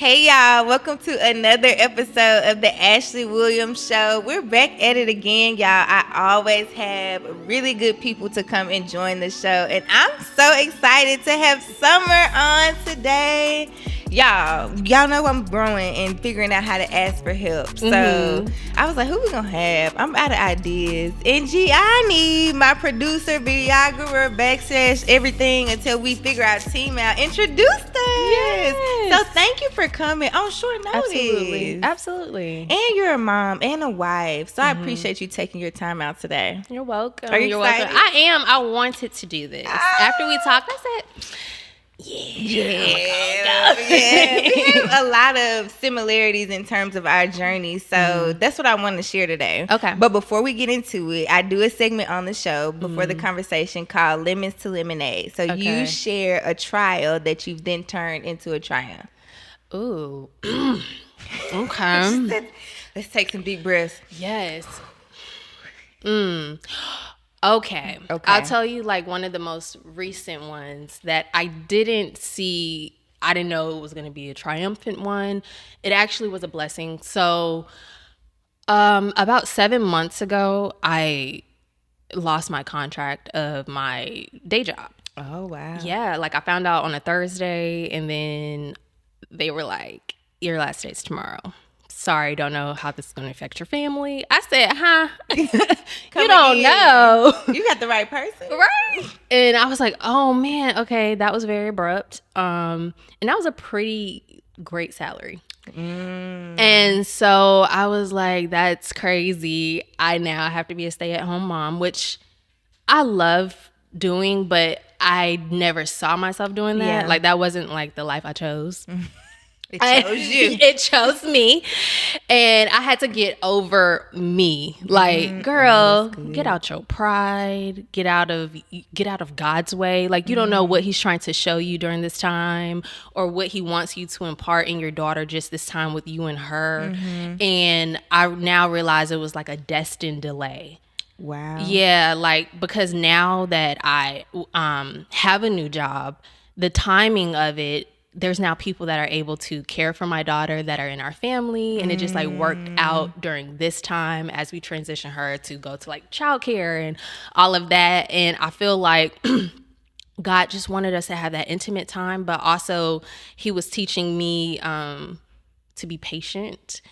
Hey y'all, welcome to another episode of the Ashley Williams Show. We're back at it again, y'all. I always have really good people to come and join the show, and I'm so excited to have Summyr on today. Y'all know I'm growing and figuring out how to ask for help. So I was like, who we gonna have? I'm out of ideas. And I need my producer, videographer, backslash everything until we figure our team out. Introduce us. Yes. So thank you for coming on short notice. Absolutely. And you're a mom and a wife. So I appreciate you taking your time out today. You're welcome. Are you excited? Welcome. I am. I wanted to do this. After we talked, I said, Yeah. We have a lot of similarities in terms of our journey. So that's what I want to share today. Okay. But before we get into it, I do a segment on the show before the conversation called Lemons to Lemonade. So you share a trial that you've then turned into a triumph. ooh. Okay. Let's take some deep breaths. Yes. Okay. I'll tell you like one of the most recent ones that I didn't see. I didn't know it was going to be a triumphant one. It actually was a blessing. So about 7 months ago, I lost my contract of my day job. Oh, wow. Yeah, like I found out on a Thursday, and then they were like, your last day's tomorrow. Sorry, don't know how this is going to affect your family. I said, you don't know. You got the right person. Right. And I was like, oh, man, okay, that was very abrupt. And that was a pretty great salary. And so I was like, that's crazy. I now have to be a stay-at-home mom, which I love doing, but I never saw myself doing that. Yeah. Like that wasn't like the life I chose. It chose you. It chose me. And I had to get over me. Like, girl, get out your pride. Get out of God's way. Like, you don't know what he's trying to show you during this time or what he wants you to impart in your daughter just this time with you and her. And I now realize it was like a destined delay. Wow. Yeah, like because now that I have a new job, the timing of it, there's now people that are able to care for my daughter that are in our family, and it just like worked out during this time as we transition her to go to like childcare and all of that. And I feel like God just wanted us to have that intimate time, but also he was teaching me to be patient.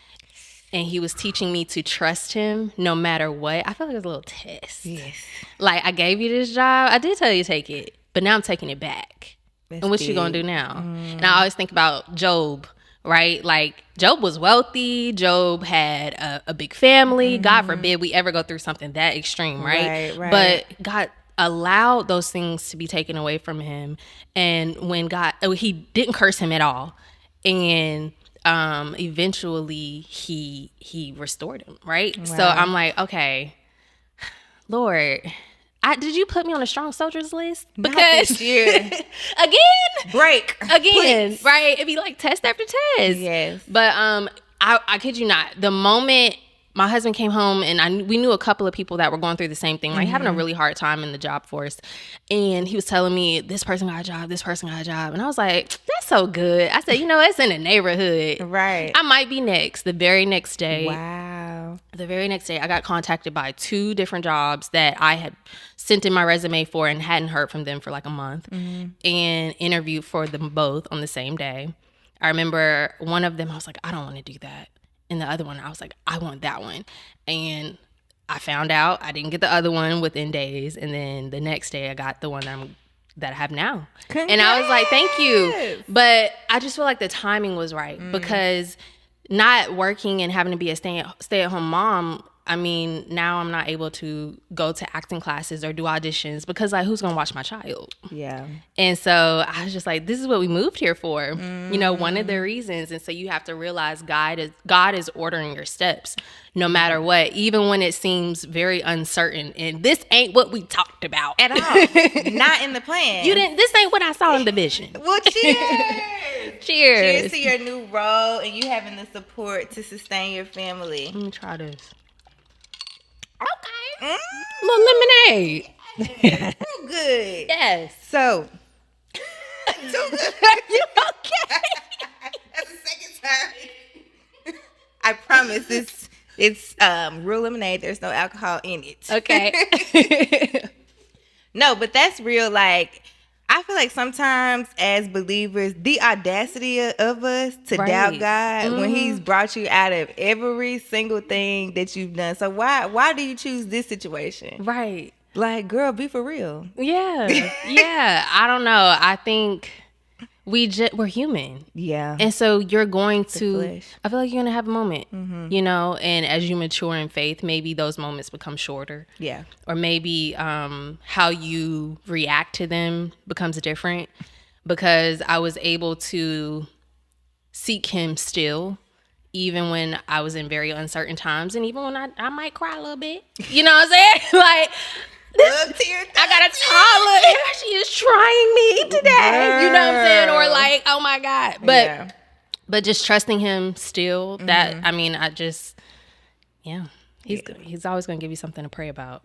And he was teaching me to trust him no matter what. I feel like it was a little test. Yes. Like, I gave you this job. I did tell you to take it. But now I'm taking it back. That's and what you going to do now? And I always think about Job, right? Like, Job was wealthy. Job had a big family. God forbid we ever go through something that extreme, right? Right. But God allowed those things to be taken away from him. And when he didn't curse him at all. And eventually he restored him, right? Wow. So I'm like, okay, Lord, did you put me on a strong soldiers list? Because again, break please. Right? It'd be like test after test. Yes. But I kid you not, the moment my husband came home and we knew a couple of people that were going through the same thing, like having a really hard time in the job force. And he was telling me, this person got a job, this person got a job. And I was like, that's so good. I said, it's in the neighborhood. Right. I might be next. The very next day. Wow. The very next day, I got contacted by 2 different jobs that I had sent in my resume for and hadn't heard from them for like a month, and interviewed for them both on the same day. I remember one of them, I was like, I don't want to do that. And the other one, I was like, I want that one. And I found out I didn't get the other one within days. And then the next day I got the one that I have now. Congrats. And I was like, thank you. But I just feel like the timing was right because not working and having to be a stay-at-home mom, I mean, now I'm not able to go to acting classes or do auditions because like, who's going to watch my child? Yeah. And so I was just like, this is what we moved here for, one of the reasons. And so you have to realize God is ordering your steps no matter what, even when it seems very uncertain. And this ain't what we talked about At all. Not in the plan. This ain't what I saw in the vision. Well, cheers. Cheers to your new role and you having the support to sustain your family. Let me try this. Okay. Little lemonade. Too good. Yes. So. Too good. You okay? That's the second I promise it's real lemonade. There's no alcohol in it. Okay. No, but that's real. Like, I feel like sometimes as believers, the audacity of us to doubt God when He's brought you out of every single thing that you've done. So why do you choose this situation? Right. Like, girl, be for real. Yeah. Yeah. I don't know. I think we're human. Yeah. And so you're going to, flesh. I feel like you're going to have a moment, you know, and as you mature in faith, maybe those moments become shorter. Yeah. Or maybe how you react to them becomes different, because I was able to seek Him still, even when I was in very uncertain times, and even when I might cry a little bit. You know what I'm saying? Like, I got a toddler. She is trying me today. You know what I'm saying? Or like, oh my God. But just trusting Him still. That I mean, He's always gonna give you something to pray about.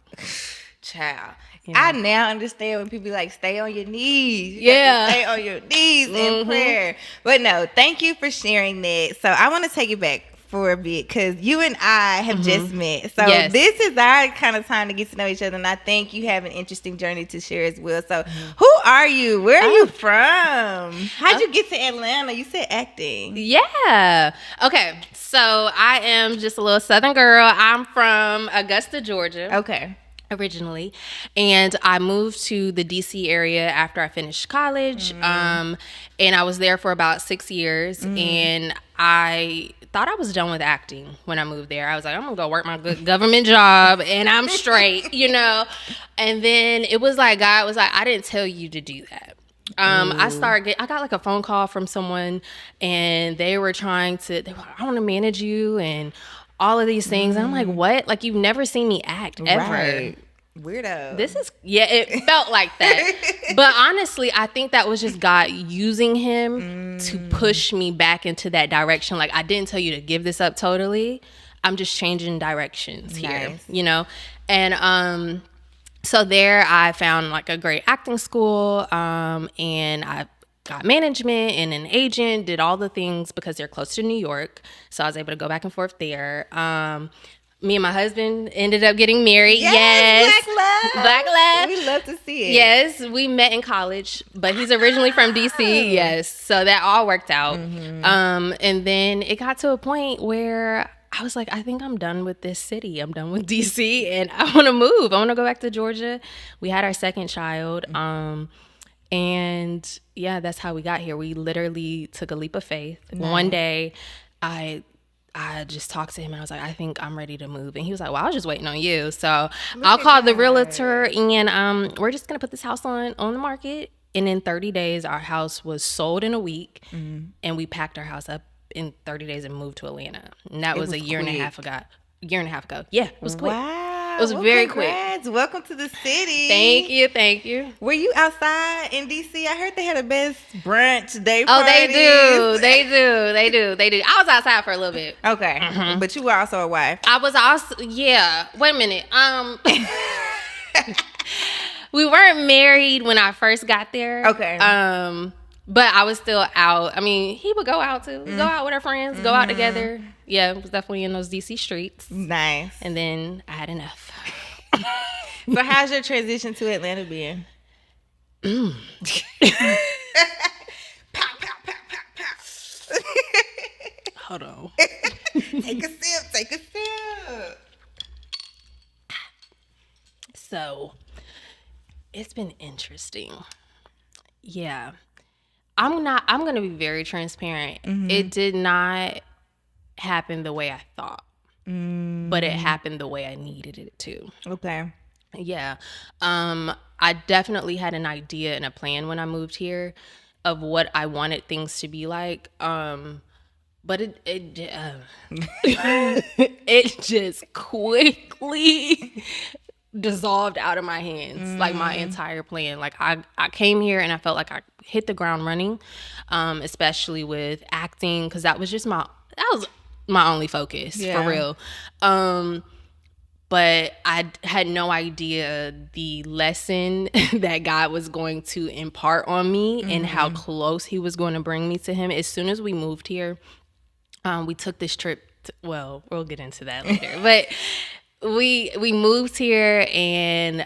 Child. You know? I now understand when people like stay on your knees. Stay on your knees in prayer. But no, thank you for sharing that. So I want to take it back for a bit, because you and I have just met. So this is our kind of time to get to know each other, and I think you have an interesting journey to share as well. So who are you? Where are you from? How'd you get to Atlanta? You said acting. Yeah. Okay. So I am just a little Southern girl. I'm from Augusta, Georgia. Okay. Originally, and I moved to the DC area after I finished college, and I was there for about 6 years, and I thought I was done with acting when I moved there. I was like, I'm gonna go work my good government job and I'm straight, you know. And then it was like God was like, I didn't tell you to do that. I got like a phone call from someone, and they were I want to manage you and all of these things. And I'm like, what? Like, you've never seen me act ever. Right. Weirdo. It felt like that. But honestly, I think that was just God using him to push me back into that direction. Like, I didn't tell you to give this up totally. I'm just changing directions here, you know? And so there I found like a great acting school, and I got management and an agent, did all the things because they're close to New York. So I was able to go back and forth there. Me and my husband ended up getting married. Yes. Black love. We love to see it. Yes. We met in college, but he's originally from DC. Yes. So that all worked out. And then it got to a point where I was like, I think I'm done with this city. I'm done with DC, and I want to move. I want to go back to Georgia. We had our second child. And yeah, that's how we got here. We literally took a leap of faith. Nice. One day, I just talked to him and I was like, I think I'm ready to move. And he was like, well, I was just waiting on you. So I'll call the realtor, and we're just going to put this house on the market. And in 30 days, our house was sold in a week, and we packed our house up in 30 days and moved to Atlanta. And that was a year and a half ago. Yeah, it was quick. Wow. It was very congrats. Quick. Welcome to the city. Thank you. Were you outside in DC? I heard they had the best brunch day parties. Oh, they do. I was outside for a little bit. Okay. But you were also a wife. I was also, yeah. Wait a minute. We weren't married when I first got there. Okay. But I was still out. I mean, he would go out too. Go out with our friends. Go out together. Yeah, it was definitely in those DC streets. Nice. And then I had enough. So how's your transition to Atlanta been? Pow, pow, pow, pow, pow. Hold on. Take a sip. So, it's been interesting. Yeah. I'm going to be very transparent. It did not happen the way I thought, but it happened the way I needed it to. Okay. Yeah. I definitely had an idea and a plan when I moved here of what I wanted things to be like. But it just quickly dissolved out of my hands, like my entire plan. Like I came here and I felt like I hit the ground running, especially with acting, because that was my only focus, for real. But I had no idea the lesson that God was going to impart on me and how close he was going to bring me to him. As soon as we moved here, we took this trip. Well, we'll get into that later. But we moved here, and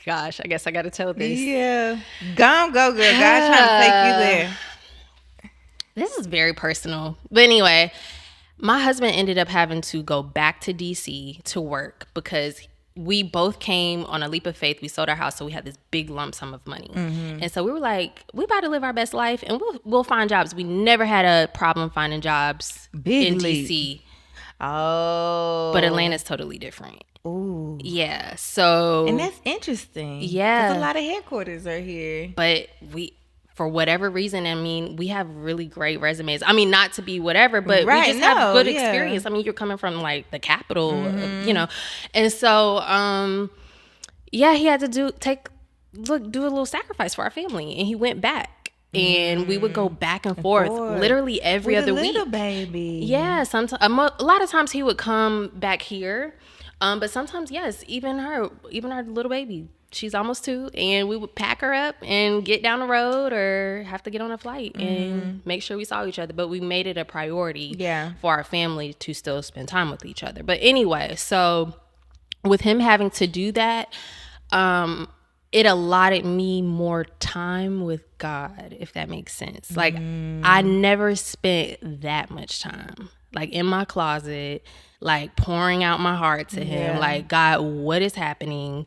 gosh, I guess I got to tell this. Yeah, go girl. God's trying to take you there. This is very personal, but anyway, my husband ended up having to go back to DC to work because we both came on a leap of faith. We sold our house, so we had this big lump sum of money. And so we were like, we about to live our best life, and we'll find jobs. We never had a problem finding jobs in DC. Oh. But Atlanta's totally different. Ooh. Yeah, so... And that's interesting. Yeah. Because a lot of headquarters are here. But for whatever reason, I mean, we have really great resumes. I mean, not to be whatever, but we just have good experience. I mean, you're coming from like the capital, you know. And so, he had to do a little sacrifice for our family, and he went back. And we would go back and forth literally every other week. Little baby. Yeah, sometimes a lot of times he would come back here, but sometimes even our little baby. She's almost 2, and we would pack her up and get down the road or have to get on a flight and make sure we saw each other. But we made it a priority for our family to still spend time with each other. But anyway, so with him having to do that, it allotted me more time with God, if that makes sense. Like, I never spent that much time, like, in my closet, like, pouring out my heart to him. Like, God, what is happening?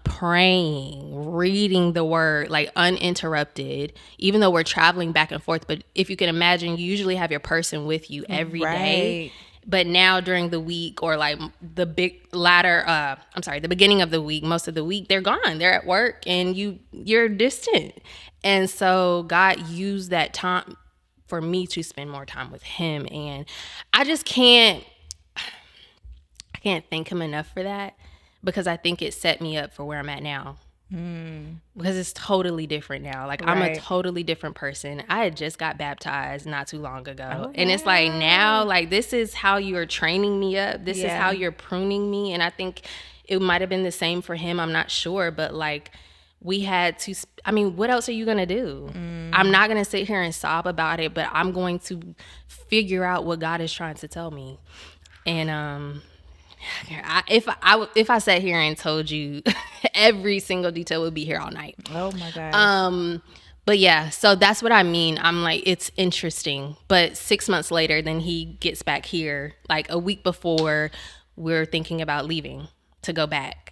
Praying, reading the word, like, uninterrupted, even though we're traveling back and forth. But if you can imagine, you usually have your person with you every day. But now during the week, or like the beginning of the week, most of the week, they're gone. They're at work, and you're distant. And so God used that time for me to spend more time with him. And I just can't thank him enough for that, because I think it set me up for where I'm at now. Because it's totally different now. Like, I'm a totally different person. I had just got baptized not too long ago. And it's like, now, like, this is how you are training me up. This is how you're pruning me. And I think it might have been the same for him. I'm not sure. But, like, we had to, I mean, what else are you going to do? I'm not going to sit here and sob about it, but I'm going to figure out what God is trying to tell me. And, if I sat here and told you every single detail, we'd be here all night. Oh my God. But yeah, so that's what I mean. I'm like, it's interesting. But 6 months later, then he gets back here, like a week before we're thinking about leaving to go back.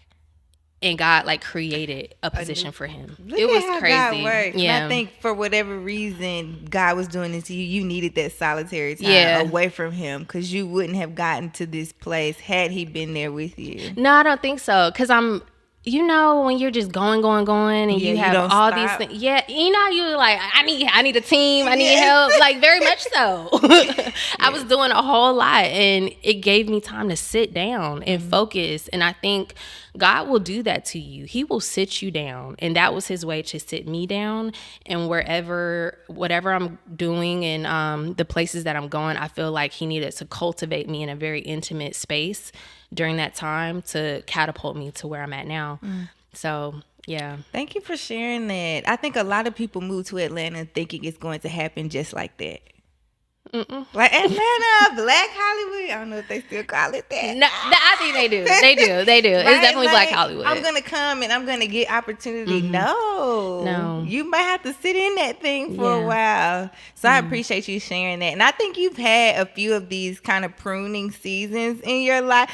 And God, like, created a position for him. It was crazy. God works. Yeah. And I think for whatever reason God was doing this to you, you needed that solitary time away from him, because you wouldn't have gotten to this place had he been there with you. No, I don't think so. Because when you're just going, and you have all these things. Yeah, you're like, I need a team. I need help. Like, very much so. I was doing a whole lot, and it gave me time to sit down and focus. And I think God will do that to you. He will sit you down. And that was his way to sit me down. And whatever I'm doing and the places that I'm going, I feel like he needed to cultivate me in a very intimate space during that time to catapult me to where I'm at now. So, yeah. Thank you for sharing that. I think a lot of people move to Atlanta thinking it's going to happen just like that. Like Atlanta, Black Hollywood. I don't know if they still call it that. No, I think they do. They do. Right? It's definitely like, Black Hollywood. I'm going to come and I'm going to get opportunity. No. You might have to sit in that thing for a while. So I appreciate you sharing that. And I think you've had a few of these kind of pruning seasons in your life.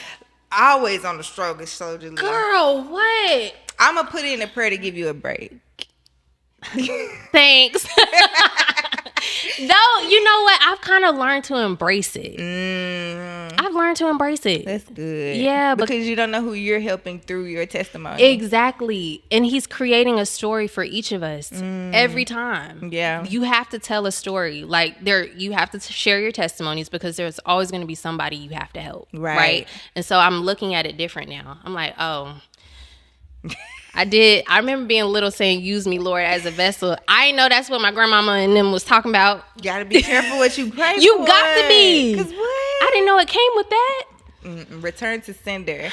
Always on the struggle shoulder. Girl, what? I'm going to put in a prayer to give you a break. Thanks. Though, you know what? I've kind of learned to embrace it. I've learned to embrace it. That's good. Yeah. Because you don't know who you're helping through your testimony. Exactly. And he's creating a story for each of us every time. Yeah. You have to tell a story. Like, you have to share your testimonies, because there's always going to be somebody you have to help. Right. And so I'm looking at it different now. I'm like, oh... I remember being little saying, use me, Lord, as a vessel. I know that's what my grandmama and them was talking about. You gotta be careful what you pray You for. got to be. 'Cause what? I didn't know it came with that. Return to sender.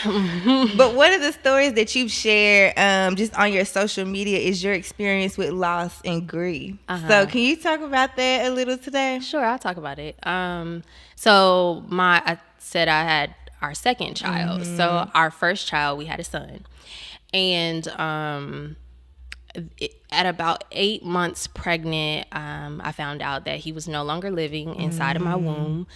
But one of the stories that you've shared just on your social media is your experience with loss and grief. So can you talk about that a little today? Sure, I'll talk about it. So I said I had our second child. So our first child, we had a son. And at about 8 months pregnant, I found out that he was no longer living inside of my womb.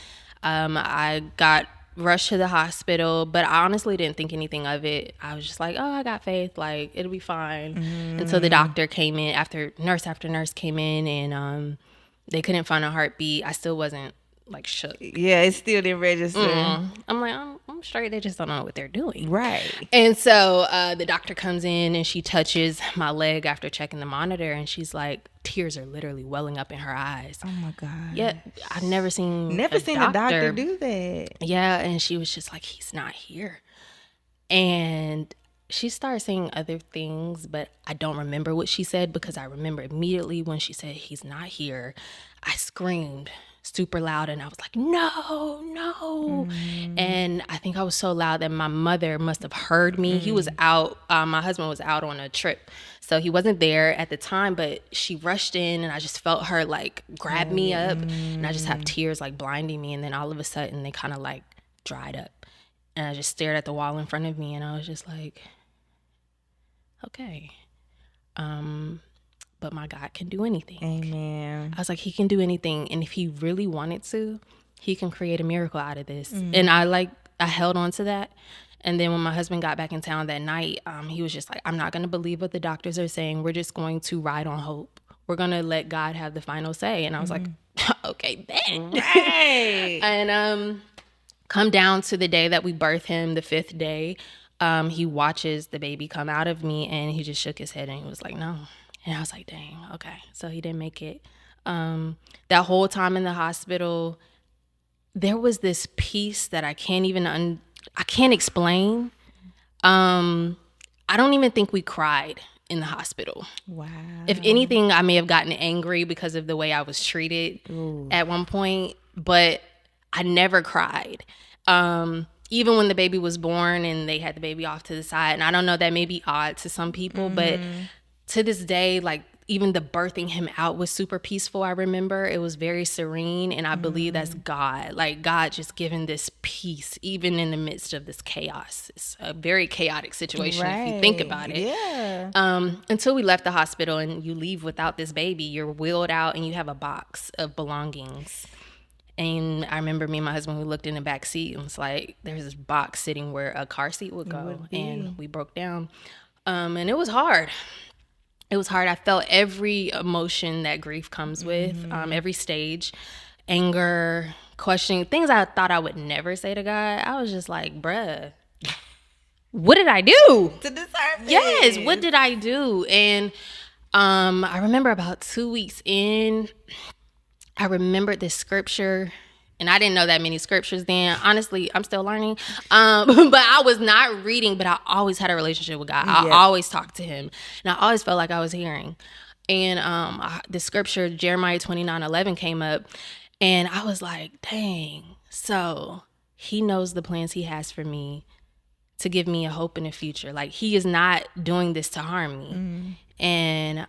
I got rushed to the hospital, but I honestly didn't think anything of it. I was just like, oh, I got faith, like it'll be fine. Until the doctor came in, after nurse came in, and they couldn't find a heartbeat. I still wasn't like shook. Yeah, it still didn't register. I'm like, I'm straight. They just don't know what they're doing. Right. And so the doctor comes in and she touches my leg after checking the monitor, and she's like, tears are literally welling up in her eyes. Oh my God. Yeah, I've never seen a doctor do that. Yeah, and she was just like, he's not here. And she started saying other things, but I don't remember what she said, because I remember immediately when she said he's not here, I screamed super loud, and I was like, no. And I think I was so loud that my mother must have heard me. He was out, my husband was out on a trip, so he wasn't there at the time, but she rushed in, and I just felt her like grab me up, and I just have tears like blinding me, and then all of a sudden they kind of like dried up, and I just stared at the wall in front of me, and I was just like, okay. But my God can do anything. Amen. I was like, he can do anything. And if he really wanted to, he can create a miracle out of this. And I held on to that. And then when my husband got back in town that night, he was just like, I'm not going to believe what the doctors are saying. We're just going to ride on hope. We're going to let God have the final say. And I was like, okay, then. Right. And come down to the day that we birthed him, the 5th day, he watches the baby come out of me, and he just shook his head and he was like, no. And I was like, dang, okay. So he didn't make it. That whole time in the hospital, there was this peace that I can't even, I can't explain. I don't even think we cried in the hospital. Wow. If anything, I may have gotten angry because of the way I was treated at one point, but I never cried. Even when the baby was born and they had the baby off to the side, and I don't know, that may be odd to some people, but to this day, like, even the birthing him out was super peaceful. I remember it was very serene, and I believe that's God. Like, God just giving this peace even in the midst of this chaos. It's a very chaotic situation if you think about it. Yeah. Until we left the hospital, and you leave without this baby, you're wheeled out and you have a box of belongings. And I remember me and my husband, we looked in the back seat and was like, there's this box sitting where a car seat would go, and we broke down. And it was hard. It was hard. I felt every emotion that grief comes with, every stage, anger, questioning, things I thought I would never say to God. I was just like, bruh, what did I do? To deserve this? Yes, what did I do? And I remember about 2 weeks in, I remembered this scripture, and I didn't know that many scriptures then. Honestly, I'm still learning. But I was not reading, but I always had a relationship with God. I always talked to him, and I always felt like I was hearing. And the scripture, Jeremiah 29:11 came up, and I was like, dang. So he knows the plans he has for me to give me a hope in the future. Like, he is not doing this to harm me. And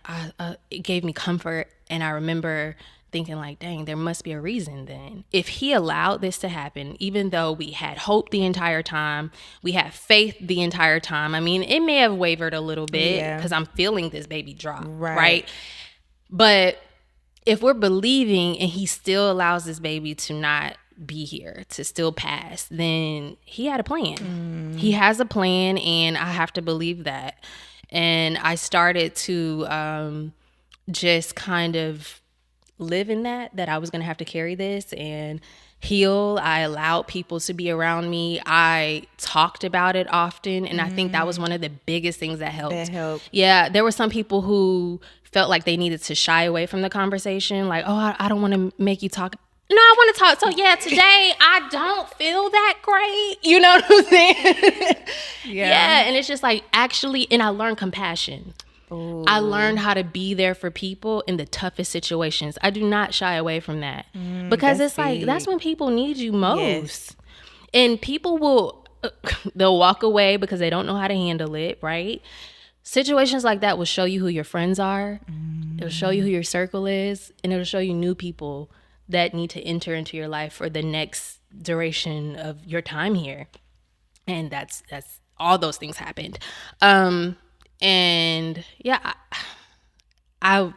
it gave me comfort. And I remember thinking like, dang, there must be a reason then. If he allowed this to happen, even though we had hope the entire time, we had faith the entire time. I mean, it may have wavered a little bit because I'm feeling this baby drop, right? But if we're believing and he still allows this baby to not be here, to still pass, then he had a plan. He has a plan, and I have to believe that. And I started to just kind of live in that I was going to have to carry this and heal. I allowed people to be around me. I talked about it often, and I think that was one of the biggest things that helped. Yeah, there were some people who felt like they needed to shy away from the conversation, like, oh, I don't want to make you talk. No, I want to talk. So yeah, today I don't feel that great. You know what I'm saying? Yeah, and it's just like, actually, and I learned compassion. Ooh. I learned how to be there for people in the toughest situations. I do not shy away from that because it's like, that's when people need you most. And people will, they'll walk away because they don't know how to handle it, right? Situations like that will show you who your friends are. It'll show you who your circle is. And it'll show you new people that need to enter into your life for the next duration of your time here. And that's all those things happened. And yeah, I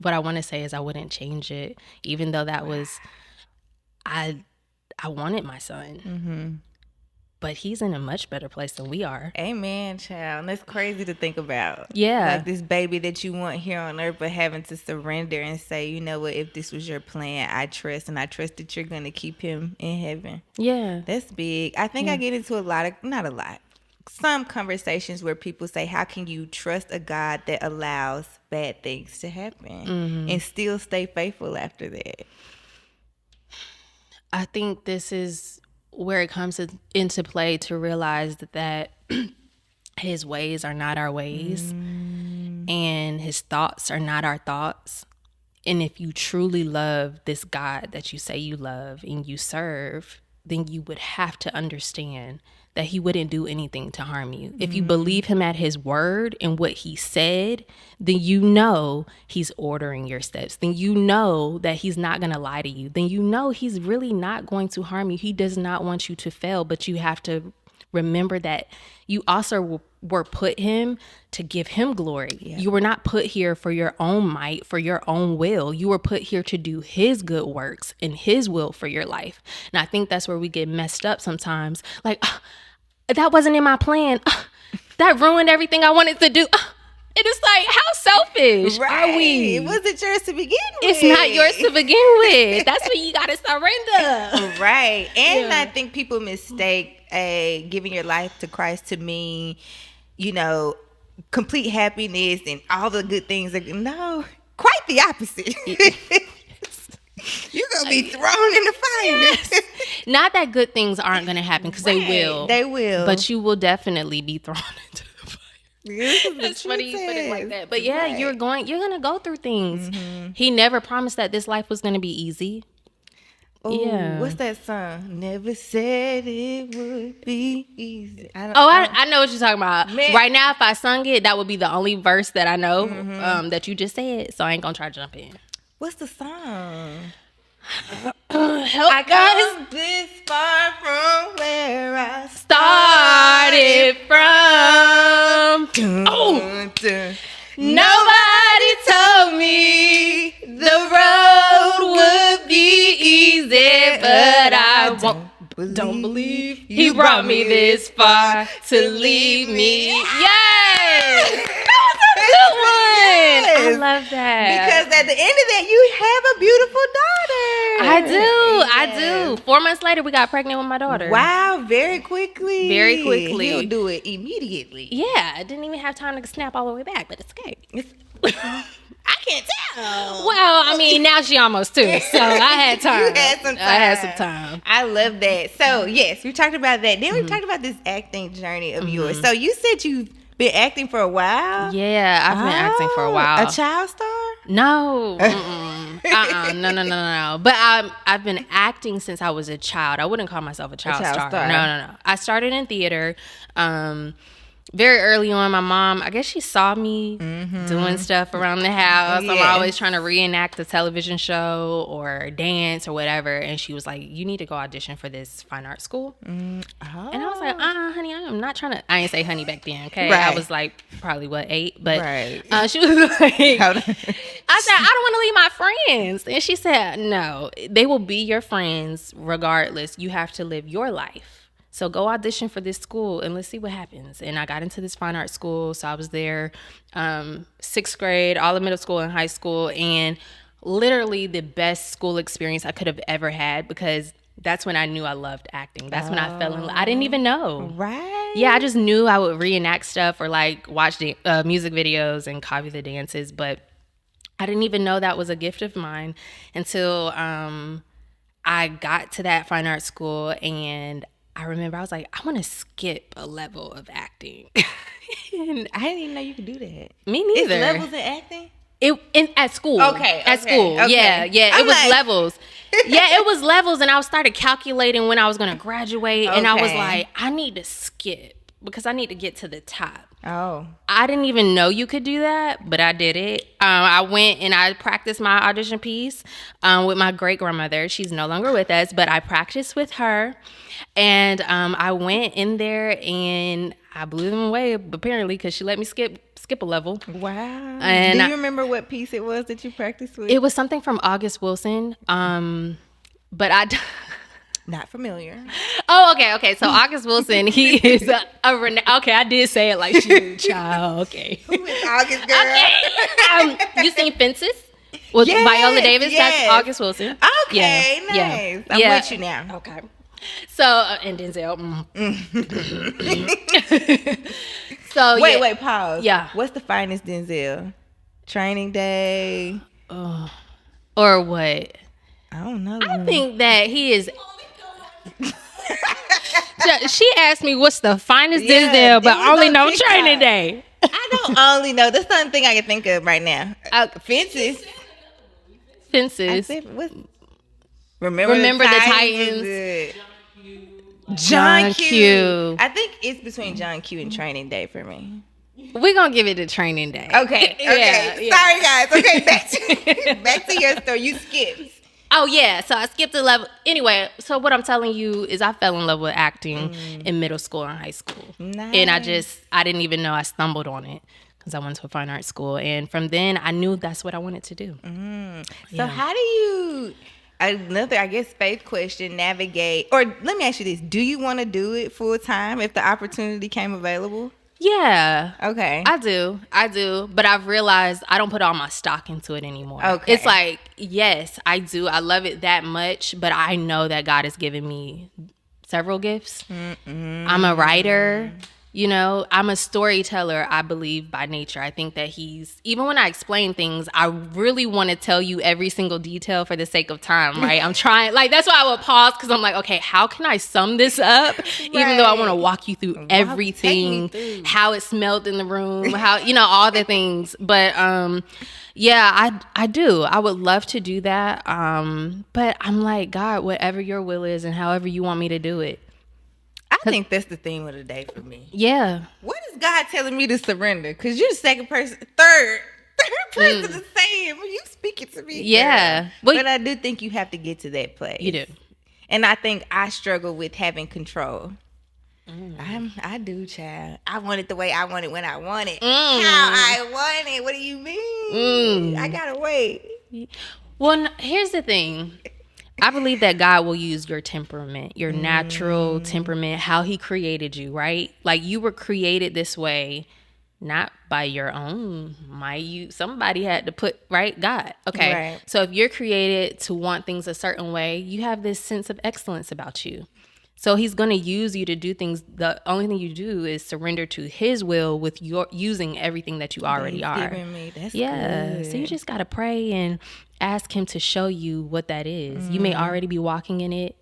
what I want to say is I wouldn't change it, even though that was, I wanted my son. But he's in a much better place than we are. Amen, child. And that's crazy to think about. Yeah. Like this baby that you want here on earth, but having to surrender and say, you know what, if this was your plan, I trust that you're going to keep him in heaven. Yeah. That's big. I think I get into some conversations where people say, how can you trust a God that allows bad things to happen and still stay faithful after that? I think this is where it comes into play to realize that his ways are not our ways and his thoughts are not our thoughts. And if you truly love this God that you say you love and you serve, then you would have to understand that he wouldn't do anything to harm you. If you believe him at his word and what he said, then you know he's ordering your steps. Then you know that he's not going to lie to you. Then you know he's really not going to harm you. He does not want you to fail, but you have to remember that you also were put him to give him glory. Yeah. You were not put here for your own might, for your own will. You were put here to do his good works and his will for your life. And I think that's where we get messed up sometimes. Like, that wasn't in my plan. That ruined everything I wanted to do. It is like, how selfish are we? It wasn't yours to begin with. It's not yours to begin with. That's when you got to surrender. Right. And I think people mistake giving your life to Christ to mean, complete happiness and all the good things. No, quite the opposite. You're going to be thrown in the fire. Yes. Not that good things aren't going to happen, because they will. They will. But you will definitely be thrown into the fire. That's funny you put it like that. But yeah, you're going to go through things. He never promised that this life was going to be easy. Oh, what's that song? Never said it would be easy. I know what you're talking about. Man. Right now, if I sung it, that would be the only verse that I know that you just said. So I ain't going to try to jump in. What's the song? I got this far from where I started from. Nobody told me the road would be easy, but I don't believe he brought me this far to leave me. Yes! Good one. I love that. Because at the end of that, you have a beautiful daughter. I do. 4 months later, we got pregnant with my daughter. Wow, very quickly. He'll do it immediately. Yeah, I didn't even have time to snap all the way back, but it's okay. I can't tell. Well, I mean, now she almost 2, so I had time. You had some time. I had some time. I love that. So, yes, we talked about that. Then we talked about this acting journey of yours. So, you said you've been acting for a while? Yeah, I've been acting for a while. A child star? No. No. But I've been acting since I was a child. I wouldn't call myself a child star. No. I started in theater. Very early on, my mom, I guess she saw me doing stuff around the house. Yes. I'm always trying to reenact a television show or dance or whatever. And she was like, you need to go audition for this fine art school. And I was like, honey, I am not trying to. I didn't say honey back then, okay? Right. I was like probably, 8? But she was like, I said, I don't want to leave my friends. And she said, no, they will be your friends regardless. You have to live your life. So go audition for this school and let's see what happens. And I got into this fine art school. So I was there 6th grade, all of middle school and high school. And literally the best school experience I could have ever had, because that's when I knew I loved acting. That's when I fell in love. I didn't even know. Right. Yeah, I just knew I would reenact stuff or like watch the music videos and copy the dances. But I didn't even know that was a gift of mine until I got to that fine art school. And I remember I was like, I want to skip a level of acting. And I didn't even know you could do that. Me neither. It's levels in acting? At school. Okay. At school. Okay. Yeah. It was levels. Yeah, it was levels, and I started calculating when I was going to graduate, and I was Okay. like, I need to skip because I need to get to the top. Oh. I didn't even know you could do that, but I did it. I went and I practiced my audition piece with my great grandmother. She's no longer with us, but I practiced with her, and I went in there and I blew them away apparently because she let me skip a level. Wow. And do you remember what piece it was that you practiced with? It was something from August Wilson. But I. Not familiar. Oh, okay. So August Wilson, he is okay. I did say it like she was a child. Okay. Who is August, girl? Okay. You seen Fences with Yes, Viola Davis? yes. That's August Wilson. Okay, Yeah, nice. yeah. I'm Yeah. with you now. Okay. So and Denzel. So Wait, pause. Yeah. What's the finest Denzel? Training Day. Or what? I don't know. I think that he is. She asked me what's the finest Yeah, Denzel, but it was I only on know TikTok. Training Day. I don't only know. That's the only thing I can think of right now. Fences. I Fences. said, what? Remember the Titans. Was good. John Q. I think it's between John Q and Training Day for me. We're gonna give it to Training Day. Okay. Yeah. Sorry, guys. Okay, back to your story. You skipped. Oh yeah, so I skipped a level. Anyway, so what I'm telling you is I fell in love with acting in middle school and high school. Nice. And I didn't even know I stumbled on it because I went to a fine arts school. And from then I knew that's what I wanted to do. So how do you, another, I guess, faith question, navigate, or let me ask you this, do you want to do it full time if the opportunity came available? Yeah. Okay. I do. But I've realized I don't put all my stock into it anymore. Okay. It's like, yes, I do. I love it that much, but I know that God has given me several gifts. I'm a writer. You know, I'm a storyteller, I believe, by nature. I think that even when I explain things, I really want to tell you every single detail for the sake of time, right? I'm trying, like, that's why I would pause because I'm like, okay, how can I sum this up? Even though I want to walk you through everything, how it smelled in the room, how, all the things. But, yeah, I do. I would love to do that. But I'm like, God, whatever your will is and however you want me to do it. I think that's the theme of the day for me. Yeah. What is God telling me to surrender? Because you're the third person to say it when you speak it to me. Yeah. Girl. Well, but I do think you have to get to that place. You do. And I think I struggle with having control. I do, child. I want it the way I want it when I want it. How I want it. What do you mean? I gotta wait. Well, here's the thing. I believe that God will use your temperament, your natural temperament, how he created you, right? Like you were created this way, not by your own might. Somebody had to put, right? God. Okay. Right. So if you're created to want things a certain way, you have this sense of excellence about you. So he's going to use you to do things. The only thing you do is surrender to his will with your using everything that you already are. That's good. So you just got to pray and ask him to show you what that is. You may already be walking in it.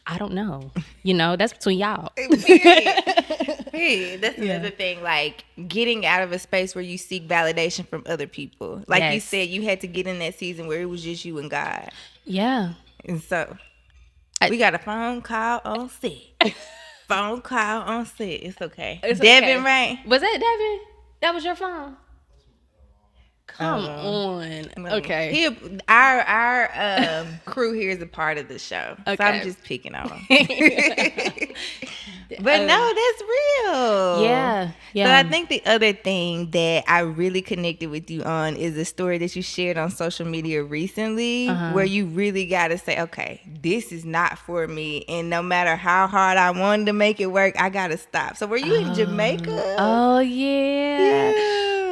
I don't know. That's between y'all. Period. That's another thing, like getting out of a space where you seek validation from other people. Like you said, you had to get in that season where it was just you and God. Yeah. And so we got a phone call on set. Phone call on set. It's okay. Devin, right? Was that Devin? That was your phone? Come on. Okay. Our crew here is a part of the show. Okay. So I'm just picking on them. But no, that's real. Yeah. So I think the other thing that I really connected with you on is the story that you shared on social media recently, where you really got to say, okay, this is not for me. And no matter how hard I wanted to make it work, I got to stop. So were you in Jamaica? Oh, yeah.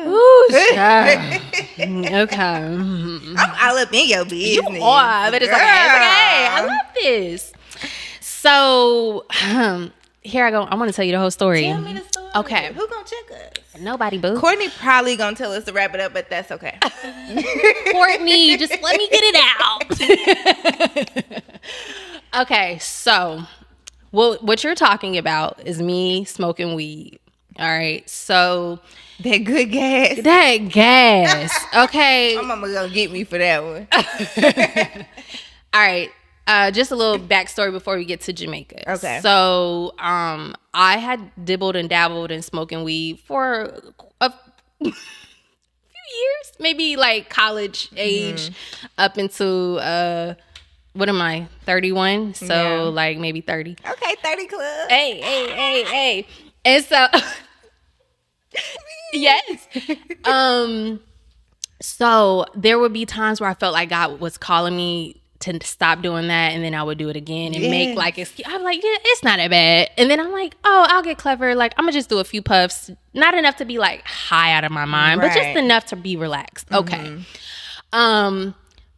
Ooh, child. Okay. I'm all up in your business. You are, but it's okay. I love this. So, here I go. I want to tell you the whole story. Tell me the story. Okay. Who gonna check us? Nobody, boo. Courtney probably gonna tell us to wrap it up, but that's okay. Courtney, just let me get it out. Okay, so what you're talking about is me smoking weed. All right, so that good gas. That gas. Okay. My mama gonna get me for that one. All right. Just a little backstory before we get to Jamaica. Okay. So, I had dibbled and dabbled in smoking weed for a few years, maybe like college age, up into what am I, 31? So like maybe 30. Okay, 30 club. Hey. And so, yes. So there would be times where I felt like God was calling me to stop doing that, and then I would do it again and make like excuse. I'm like, yeah, it's not that bad. And then I'm like, oh, I'll get clever. Like, I'm gonna just do a few puffs, not enough to be like high out of my mind, but just enough to be relaxed. Okay.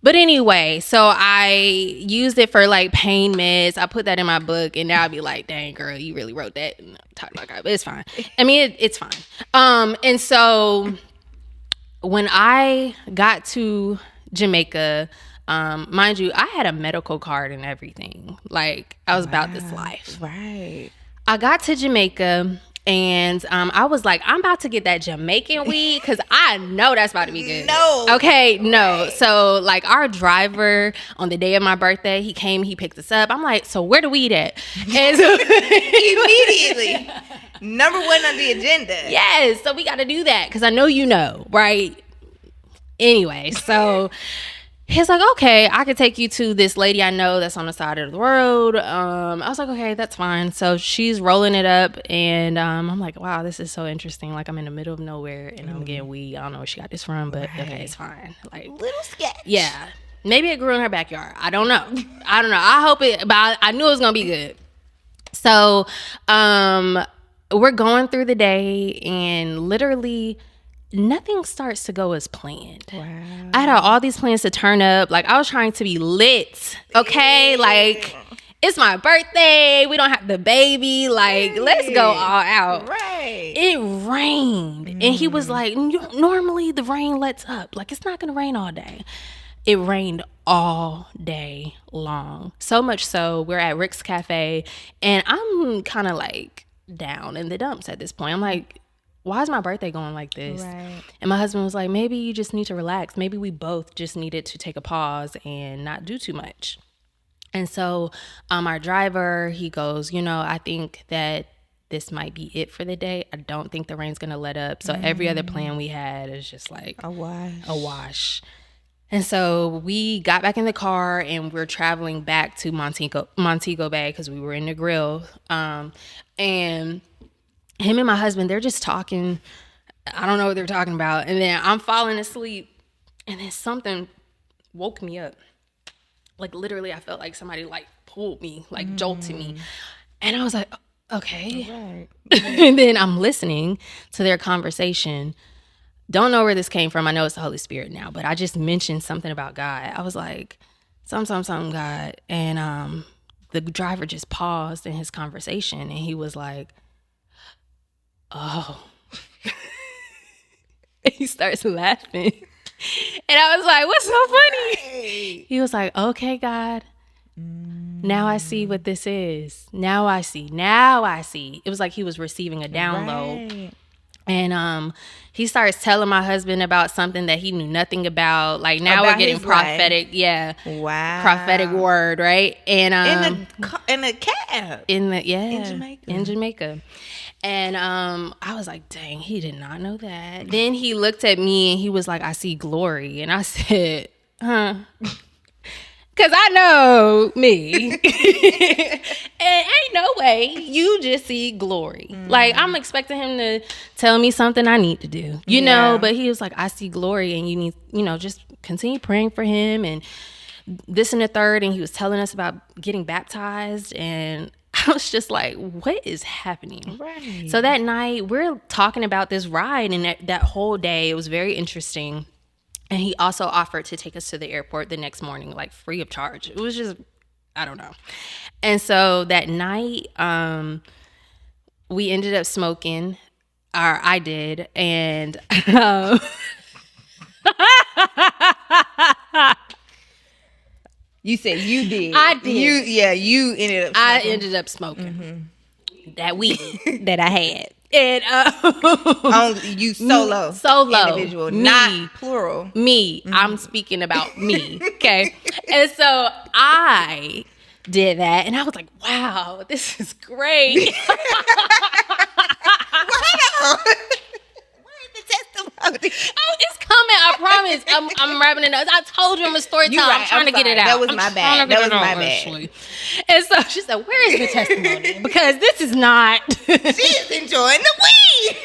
But anyway, so I used it for like pain meds. I put that in my book, and now I'd be like, dang, girl, you really wrote that. And I'm talking about God, but it's fine. I mean, it's fine. And so when I got to Jamaica, mind you, I had a medical card and everything. Like, I was about this life. Right. I got to Jamaica, and I was like, I'm about to get that Jamaican weed because I know that's about to be good. No. Okay, no. So, like, our driver on the day of my birthday, he came, he picked us up. I'm like, so where the weed at? And so Immediately. Number one on the agenda. Yes, so we got to do that because I know you know, right? Anyway, so he's like, okay, I could take you to this lady I know that's on the side of the road. I was like, okay, that's fine. So she's rolling it up, and I'm like, wow, this is so interesting. Like, I'm in the middle of nowhere, and I'm getting weed. I don't know where she got this from, but okay, it's fine. Like, Little sketch. yeah, maybe it grew in her backyard. I don't know. I hope it, but I knew it was gonna be good. So, we're going through the day, and literally nothing starts to go as planned. Wow. I had all these plans to turn up. Like, I was trying to be lit. Okay. Like, it's my birthday. We don't have the baby. Like, let's go all out. Right. It rained. And he was like, normally the rain lets up. Like, it's not going to rain all day. It rained all day long. So much so, we're at Rick's Cafe, and I'm kind of like down in the dumps at this point. I'm like, why is my birthday going like this? Right. And my husband was like, maybe you just need to relax. Maybe we both just needed to take a pause and not do too much. And so our driver, he goes, I think that this might be it for the day. I don't think the rain's going to let up. So every other plan we had is just like a wash. And so we got back in the car, and we're traveling back to Montego Bay because we were in the grill. And him and my husband, they're just talking. I don't know what they're talking about. And then I'm falling asleep, and then something woke me up. Like, literally, I felt like somebody like pulled me, like jolted me. And I was like, okay. Right. And then I'm listening to their conversation. Don't know where this came from. I know it's the Holy Spirit now, but I just mentioned something about God. I was like, something God. And the driver just paused in his conversation, and he was like, oh. He starts laughing. And I was like, what's so funny? Right. He was like, okay, God. Now I see what this is. Now I see. It was like he was receiving a download. Right. And he starts telling my husband about something that he knew nothing about. Like, now we're getting prophetic. Life. Yeah. Wow. Prophetic word, right? And in a cab. In Jamaica. And I was like, dang, he did not know that. Then he looked at me, and he was like, I see glory. And I said, huh? Because I know me. And ain't no way you just see glory. Like, I'm expecting him to tell me something I need to do, you know? But he was like, I see glory, and you need, just continue praying for him and this and the third. And he was telling us about getting baptized. And I was just like, what is happening? Right. So that night, we're talking about this ride. And that whole day, it was very interesting. And he also offered to take us to the airport the next morning, like free of charge. It was just, I don't know. And so that night, we ended up smoking, or I did. And you said you did. I did. You ended up smoking. I ended up smoking that weed that I had. And Only you solo. Solo. Individual, Me. not plural. Me. I'm speaking about me. Okay. And so I did that, and I was like, wow, this is great. Wow. Where's the testimony? Oh, it's coming. I promise. I'm wrapping it up. I told you I'm a storyteller. Right, I'm trying to get it out. That was my bad. That was my bad. Ashleigh. And so she said, "Where is the testimony? Because this is not." She is enjoying the weed.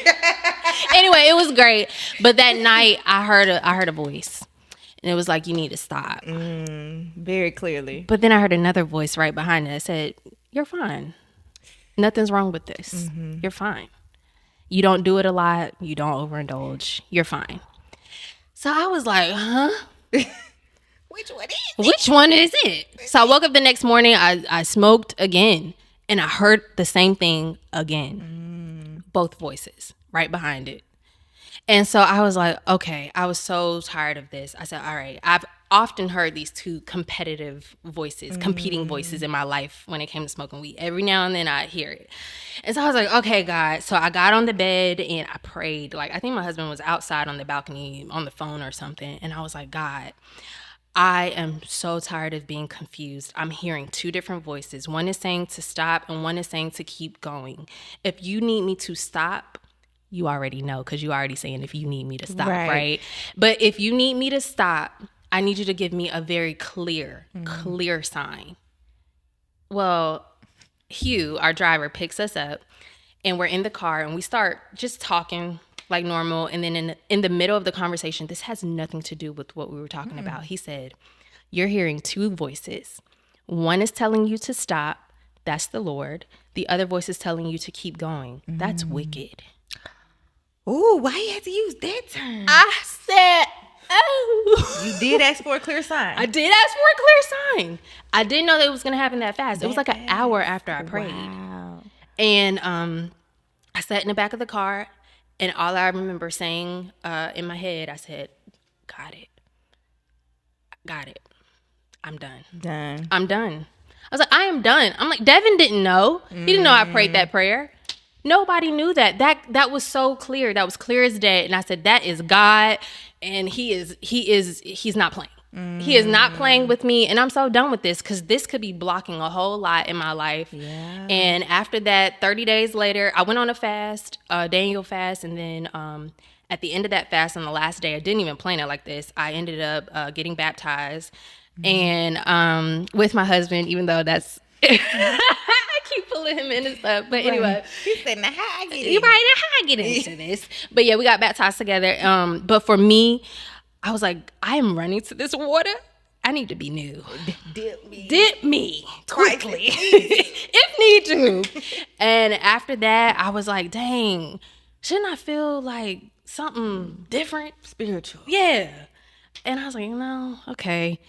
Anyway, it was great. But that night, I heard a voice, and it was like, "You need to stop." Very clearly. But then I heard another voice right behind it that said, "You're fine. Nothing's wrong with this. You're fine. You don't do it a lot. You don't overindulge. You're fine." So I was like, huh? Which one is it? Which one is it? So I woke up the next morning. I smoked again, and I heard the same thing again. Both voices right behind it. And so I was like, okay, I was so tired of this. I said, all right, I've often heard these two competitive voices, competing voices in my life when it came to smoking weed. Every now and then I hear it. And so I was like, okay, God. So I got on the bed and I prayed. Like, I think my husband was outside on the balcony on the phone or something. And I was like, God, I am so tired of being confused. I'm hearing two different voices. One is saying to stop and one is saying to keep going. If you need me to stop, you already know, because you already saying if you need me to stop, right? But if you need me to stop, I need you to give me a very clear sign. Well, Hugh, our driver, picks us up, and we're in the car, and we start just talking like normal. And then in the middle of the conversation, this has nothing to do with what we were talking about. He said, "You're hearing two voices. One is telling you to stop. That's the Lord. The other voice is telling you to keep going. That's wicked." Ooh, why you have to use that term? I said, oh. You did ask for a clear sign. I did ask for a clear sign. I didn't know that it was going to happen that fast. It was like an hour after I prayed. Wow. And I sat in the back of the car, and all I remember saying in my head, I said, got it. I'm done. I'm done. I was like, I am done. I'm like, Devin didn't know. He didn't know I prayed that prayer. Nobody knew that. That was so clear. That was clear as day. And I said, that is God, and he's not playing. He is not playing with me, and I'm so done with this, because this could be blocking a whole lot in my life. Yeah. And after that, 30 days later, I went on a fast, Daniel fast, and then at the end of that fast, on the last day, I didn't even plan it like this. I ended up getting baptized, and with my husband, even though that's I keep pulling him in and stuff. But anyway. He said, now how I get in? You're right, now how I get into this. But yeah, we got baptized together. But for me, I was like, I am running to this water. I need to be new. Dip me quickly. If need to. And after that, I was like, dang, shouldn't I feel like something different? Spiritual. Yeah. And I was like, no, okay.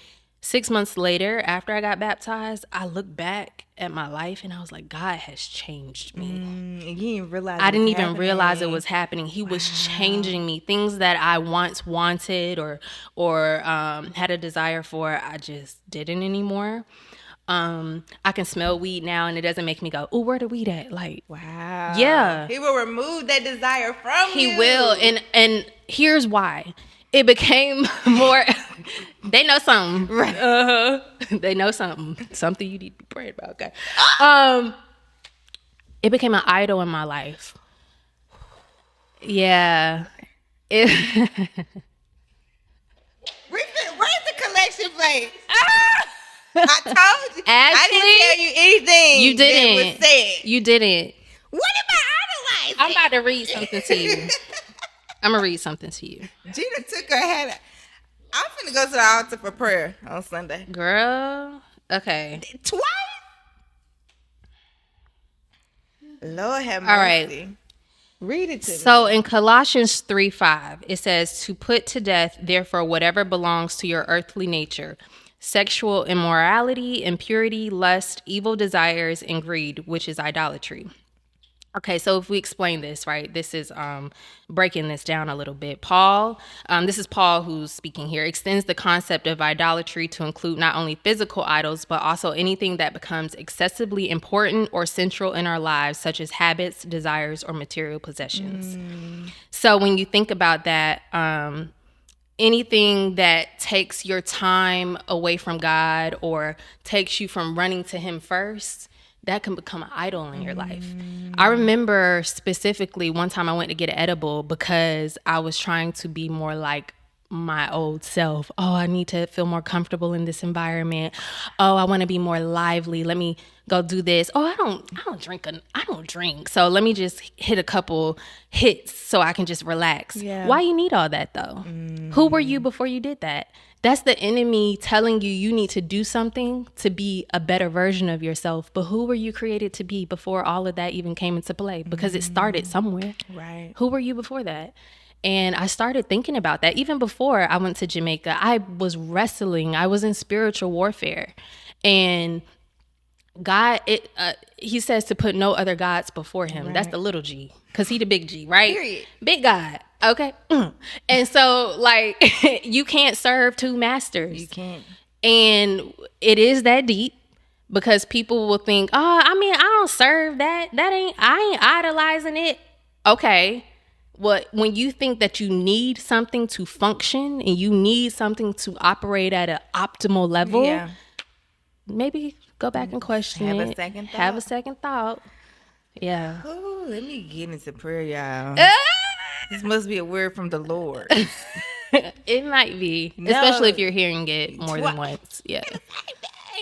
6 months later, after I got baptized, I looked back at my life and I was like, God has changed me. You didn't realize I didn't even realize it was happening. He was changing me. Things that I once wanted or had a desire for, I just didn't anymore. I can smell weed now and it doesn't make me go, oh, where the weed at? Like, wow. Yeah. He will remove that desire from you. He will. And here's why. It became more, they know something. Right. They know something. Something you need to be praying about, okay? It became an idol in my life. Yeah. Where's the collection plate? I told you. Ashleigh, I didn't tell you anything. You didn't. That was said. You didn't. What about idolizing? I'm about to read something to you. I'm going to read something to you. Gina took her head. I'm finna go to the altar for prayer on Sunday. Girl. Okay. Twice? Lord have mercy. All right. Read it to me. So in Colossians 3:5, it says, to put to death, therefore, whatever belongs to your earthly nature, sexual immorality, impurity, lust, evil desires, and greed, which is idolatry. Okay, so if we explain this, right, this is breaking this down a little bit. Paul, this is Paul who's speaking here, extends the concept of idolatry to include not only physical idols, but also anything that becomes excessively important or central in our lives, such as habits, desires, or material possessions. So when you think about that, anything that takes your time away from God or takes you from running to Him first, that can become an idol in your life. I remember specifically one time I went to get an edible because I was trying to be more like my old self. Oh, I need to feel more comfortable in this environment. Oh, I want to be more lively. Let me go do this. Oh, I don't drink. So let me just hit a couple hits so I can just relax. Yeah. Why you need all that though? Who were you before you did that? That's the enemy telling you need to do something to be a better version of yourself. But who were you created to be before all of that even came into play? Because it started somewhere. Right. Who were you before that? And I started thinking about that. Even before I went to Jamaica, I was wrestling. I was in spiritual warfare. And God, he says to put no other gods before him. Right. That's the little G, because he the big G, right? Period. Big God. Okay. And so, like, you can't serve two masters. You can't. And it is that deep, because people will think, oh, I mean, I don't serve that. I ain't idolizing it. Okay. When you think that you need something to function and you need something to operate at an optimal level, maybe go back and question it. Have a second thought. Yeah. Oh, let me get into prayer, y'all. This must be a word from the Lord. It might be, especially if you're hearing it more than once. Yeah.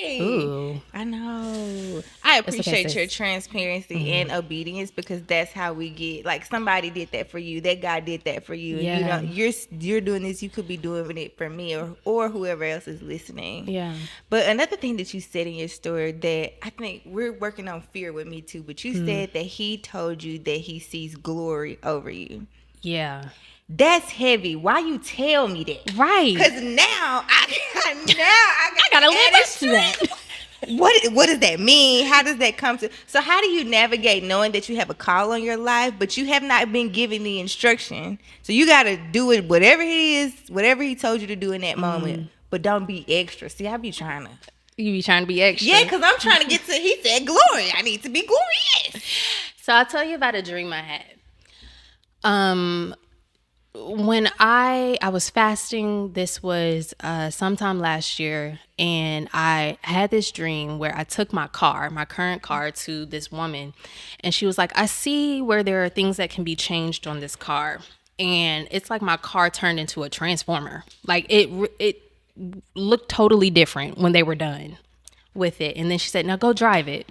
Ooh. I know. I appreciate your transparency and obedience, because that's how we get, like, somebody did that for you. That God did that for you. Yeah. And you're doing this. You could be doing it for me or whoever else is listening. Yeah. But another thing that you said in your story that I think we're working on fear with me too, but you said that he told you that he sees glory over you. Yeah. That's heavy. Why you tell me that? Right. Because now I gotta live up to that. What does that mean? How does that come to? So how do you navigate knowing that you have a call on your life, but you have not been given the instruction? So you got to do it, whatever he told you to do in that moment, but don't be extra. See, I be trying to. You be trying to be extra. Yeah, because I'm trying to get to, he said glory. I need to be glorious. So I'll tell you about a dream I had. When I was fasting, this was sometime last year, and I had this dream where I took my current car, to this woman, and she was like, I see where there are things that can be changed on this car. And it's like my car turned into a transformer. Like it looked totally different when they were done with it. And then she said, now go drive it.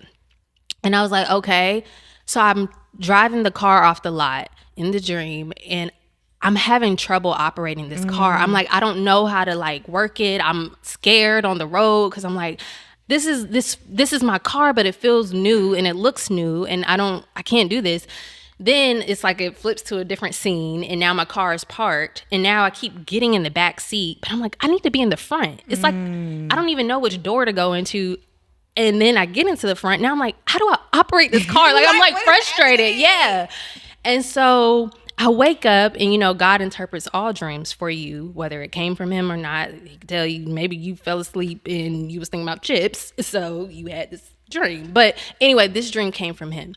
And I was like, okay. So I'm driving the car off the lot in the dream, and I'm having trouble operating this car. I'm like, I don't know how to like work it. I'm scared on the road because I'm like, this is my car, but it feels new and it looks new, and I can't do this. Then it's like it flips to a different scene, and now my car is parked, and now I keep getting in the back seat, but I'm like, I need to be in the front. It's like I don't even know which door to go into. And then I get into the front. Now I'm like, how do I operate this car? Like, I'm like frustrated. Yeah. And so I wake up, and God interprets all dreams for you, whether it came from him or not. He can tell you, maybe you fell asleep and you was thinking about chips, so you had this dream. But anyway, this dream came from him,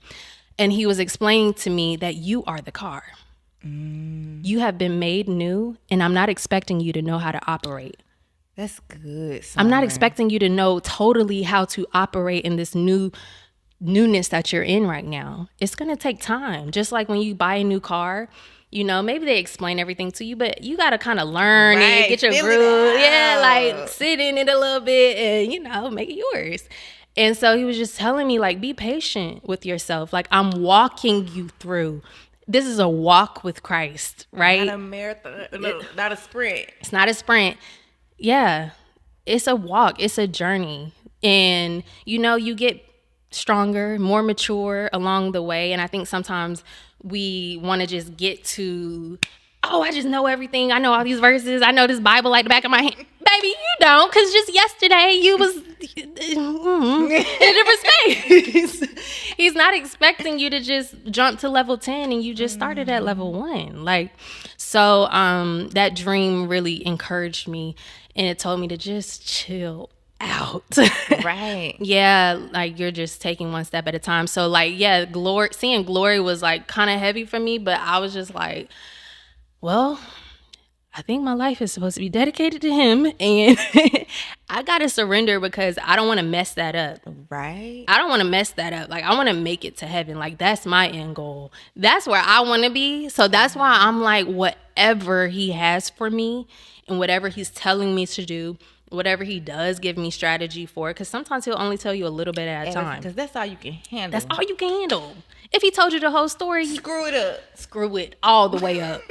and he was explaining to me that you are the car. You have been made new, and I'm not expecting you to know how to operate. That's good. Summyr. I'm not expecting you to know totally how to operate in this newness that you're in right now. It's going to take time. Just like when you buy a new car, maybe they explain everything to you, but you got to kind of learn it, get your groove. Yeah, like sit in it a little bit and, make it yours. And so he was just telling me, like, be patient with yourself. Like, I'm walking you through. This is a walk with Christ, right? Not a marathon, not a sprint. It's not a sprint. Yeah, it's a walk. It's a journey. And, you get stronger, more mature along the way. And I think sometimes we want to just get to, I just know everything. I know all these verses. I know this Bible like the back of my hand. Baby, Maybe you don't, because just yesterday you was in a different space. He's not expecting you to just jump to level 10 and you just started at level 1. Like, so that dream really encouraged me, and it told me to just chill out. Right. Yeah, like you're just taking one step at a time. So like, yeah, seeing glory was like kind of heavy for me, but I was just like, well, I think my life is supposed to be dedicated to him, and I gotta surrender because I don't want to mess that up. Right. I don't want to mess that up. Like, I want to make it to heaven. Like, that's my end goal. That's where I want to be. So that's why I'm like, whatever he has for me and whatever he's telling me to do, whatever he does give me strategy for, because sometimes he'll only tell you a little bit at a time. Because that's all you can handle. That's all you can handle. If he told you the whole story, screw it up. Screw it all the way up.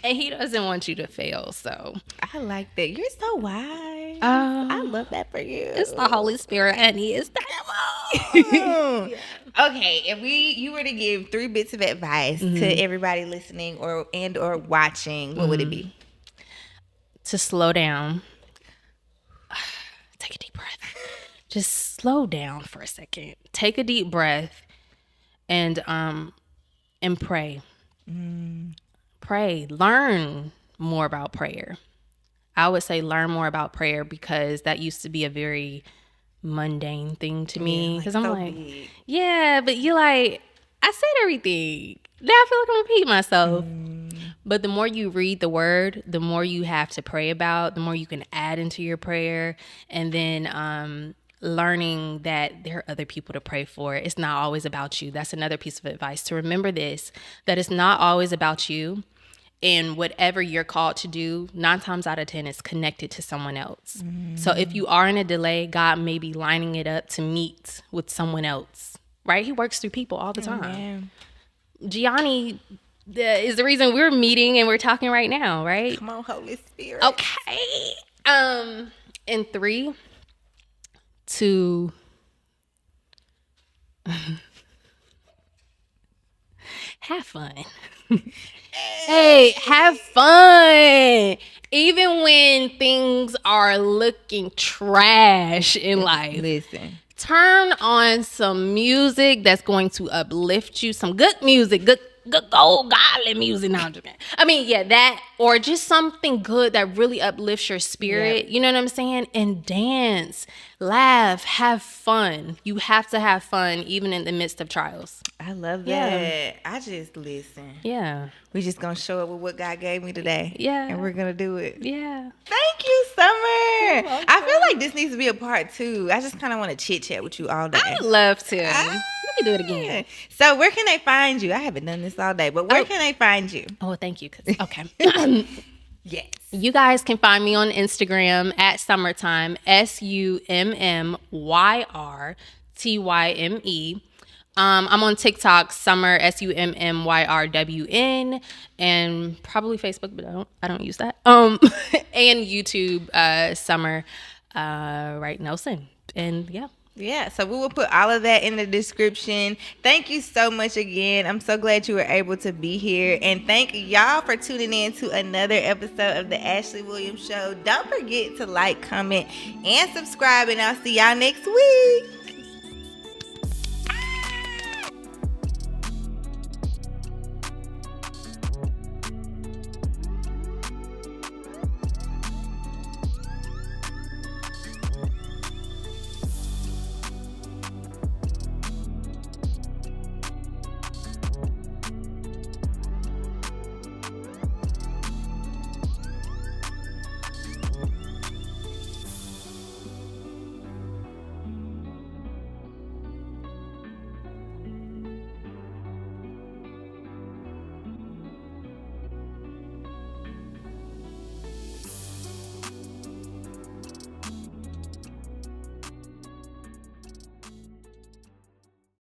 And he doesn't want you to fail. So I like that. You're so wise. I love that for you. It's the Holy Spirit, and he is yeah. Okay, if you were to give 3 bits of advice to everybody listening or watching, what would it be? To slow down. Take a deep breath. Just slow down for a second. Take a deep breath and pray. Pray. Learn more about prayer. I would say learn more about prayer, because that used to be a very mundane thing to me. Because I'm so like, big. Yeah, but you like, I said everything. Now I feel like I'm repeating myself. But the more you read the word, the more you have to pray about, the more you can add into your prayer. And then learning that there are other people to pray for. It's not always about you. That's another piece of advice, to remember this, that it's not always about you. And whatever you're called to do, 9 times out of 10 is connected to someone else. So if you are in a delay, God may be lining it up to meet with someone else, right? He works through people all the time. Gianni is the reason we're meeting and we're talking right now, right? Come on, Holy Spirit. Okay. In 3, 2, have fun. Hey, have fun. Even when things are looking trash in life. Listen. Turn on some music that's going to uplift you. Some good music, good old godly music. No, I'm just kidding. I mean, yeah, that, or just something good that really uplifts your spirit. Yeah. You know what I'm saying? And dance, laugh, have fun. You have to have fun even in the midst of trials. I love that. Yeah. I just listen. Yeah. We just gonna show up with what God gave me today. Yeah. And we're gonna do it. Yeah. Thank you, Summyr. I feel like this needs to be a part 2. I just kind of want to chit chat with you all day. I'd love to. We can do it again. So where can they find you? I haven't done this all day, but where can they find you? Oh, thank you. Okay. Yes. You guys can find me on Instagram at Summertime, SUMMYRTYME. I'm on TikTok, Summyr, SUMMYRWN, and probably Facebook, but I don't use that. And YouTube, Summyr, Wright-Nelson, and yeah. Yeah, so we will put all of that in the description. Thank you so much again. I'm so glad you were able to be here. And thank y'all for tuning in to another episode of the Ashleigh Williams Show. Don't forget to like, comment, and subscribe. And I'll see y'all next week.